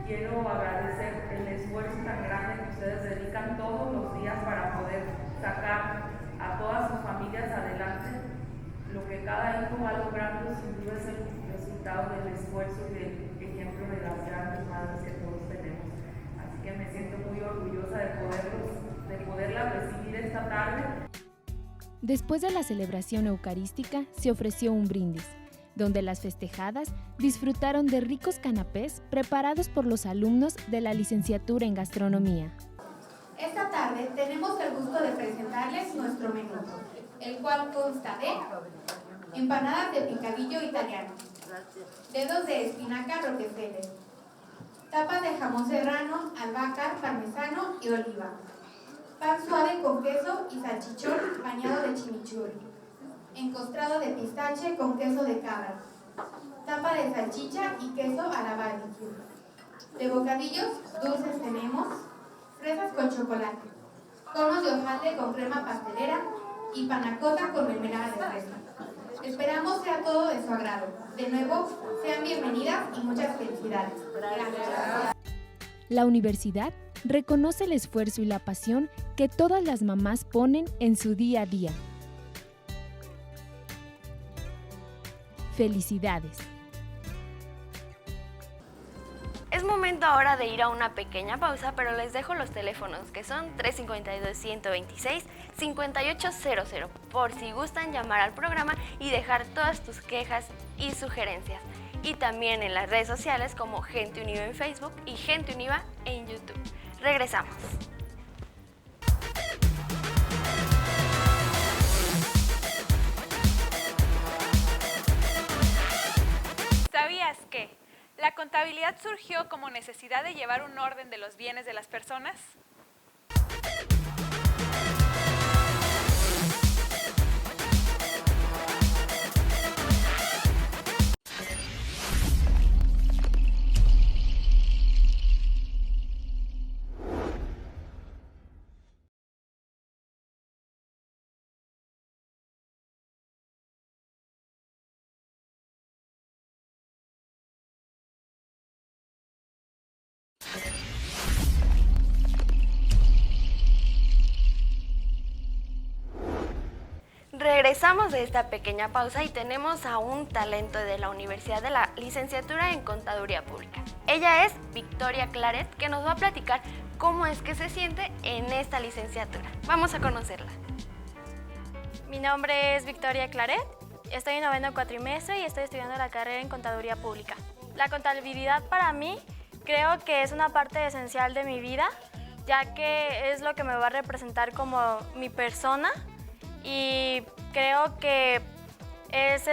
[SPEAKER 12] Quiero agradecer el esfuerzo tan grande que ustedes dedican todos los días para poder sacar a todas sus familias adelante. Lo que cada hijo va logrando sin duda es el resultado del esfuerzo y del ejemplo de las grandes madres que todos tenemos. Así que me siento muy orgullosa de poderla recibir esta tarde.
[SPEAKER 11] Después de la celebración eucarística se ofreció un brindis, donde las festejadas disfrutaron de ricos canapés preparados por los alumnos de la licenciatura en gastronomía.
[SPEAKER 13] Esta tarde tenemos el gusto de presentarles nuestro menú. el cual consta de empanadas de picadillo italiano, dedos de espinaca Rockefeller, tapas de jamón serrano, albahaca, parmesano y oliva, pan suave con queso y salchichón bañado de chimichurri, encostrado de pistache con queso de cabra, tapa de salchicha y queso a la barbecue. De bocadillos dulces tenemos fresas con chocolate, conos de hojaldre con crema pastelera y panacota con mermelada de fresa. Esperamos sea todo de su agrado. De nuevo, sean bienvenidas y muchas felicidades. Gracias.
[SPEAKER 11] La universidad reconoce el esfuerzo y la pasión que todas las mamás ponen en su día a día. Felicidades.
[SPEAKER 1] Es momento ahora de ir a una pequeña pausa, pero les dejo los teléfonos que son 352-126-5800 por si gustan llamar al programa y dejar todas tus quejas y sugerencias. Y también en las redes sociales como Gente Univa en Facebook y Gente Univa en YouTube. Regresamos.
[SPEAKER 7] ¿Sabías que la contabilidad surgió como necesidad de llevar un orden de los bienes de las personas?
[SPEAKER 1] Regresamos de esta pequeña pausa y tenemos a un talento de la Universidad de la Licenciatura en Contaduría Pública. Ella es Victoria Claret, que nos va a platicar cómo es que se siente en esta licenciatura. Vamos a conocerla.
[SPEAKER 14] Mi nombre es Victoria Claret, estoy en noveno cuatrimestre y estoy estudiando la carrera en Contaduría Pública. La contabilidad para mí creo que es una parte esencial de mi vida, ya que es lo que me va a representar como mi persona. Y creo que es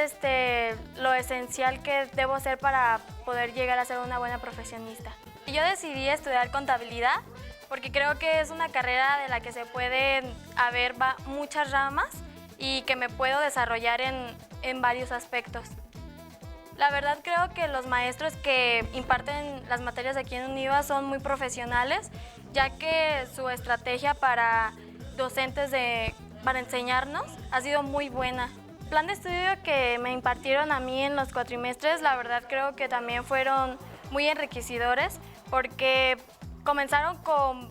[SPEAKER 14] lo esencial que debo ser para poder llegar a ser una buena profesionista. Yo decidí estudiar contabilidad porque creo que es una carrera de la que se pueden haber muchas ramas y que me puedo desarrollar en varios aspectos. La verdad creo que los maestros que imparten las materias aquí en UNIVA son muy profesionales, ya que su estrategia para docentes para enseñarnos ha sido muy buena. El plan de estudio que me impartieron a mí en los cuatrimestres, la verdad creo que también fueron muy enriquecedores porque comenzaron con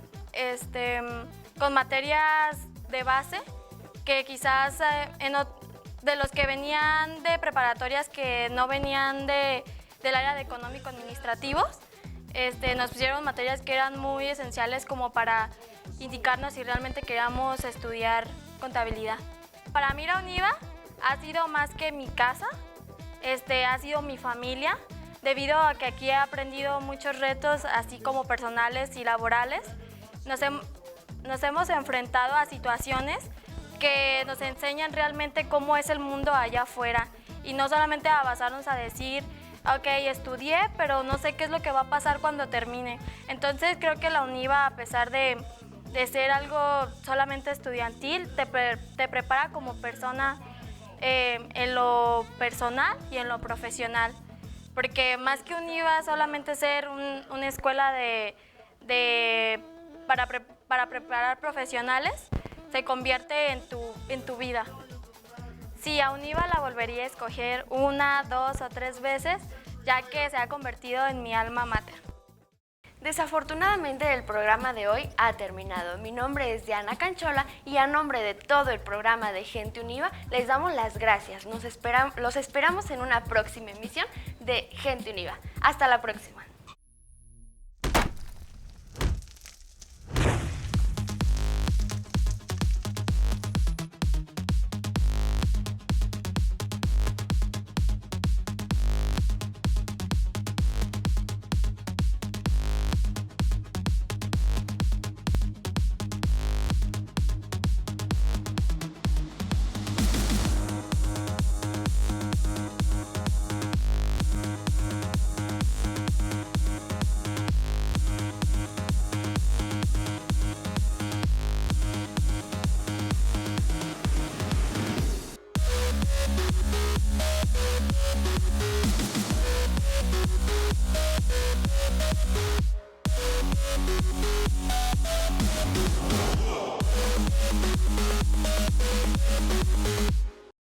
[SPEAKER 14] materias de base que quizás de los que venían de preparatorias que no venían del área de económico-administrativos, nos pusieron materias que eran muy esenciales como para indicarnos si realmente queríamos estudiar contabilidad. Para mí la UNIVA ha sido más que mi casa, ha sido mi familia, debido a que aquí he aprendido muchos retos, así como personales y laborales. Nos hemos enfrentado a situaciones que nos enseñan realmente cómo es el mundo allá afuera y no solamente a basarnos a decir, ok, estudié, pero no sé qué es lo que va a pasar cuando termine. Entonces creo que la UNIVA, a pesar de ser algo solamente estudiantil, te prepara como persona en lo personal y en lo profesional. Porque más que UNIVA solamente ser una escuela para preparar profesionales, se convierte en tu vida. Sí, a UNIVA la volvería a escoger 1, 2 o 3 veces, ya que se ha convertido en mi alma mater.
[SPEAKER 1] Desafortunadamente el programa de hoy ha terminado. Mi nombre es Diana Canchola y a nombre de todo el programa de Gente Univa les damos las gracias. Los esperamos en una próxima emisión de Gente Univa. Hasta la próxima.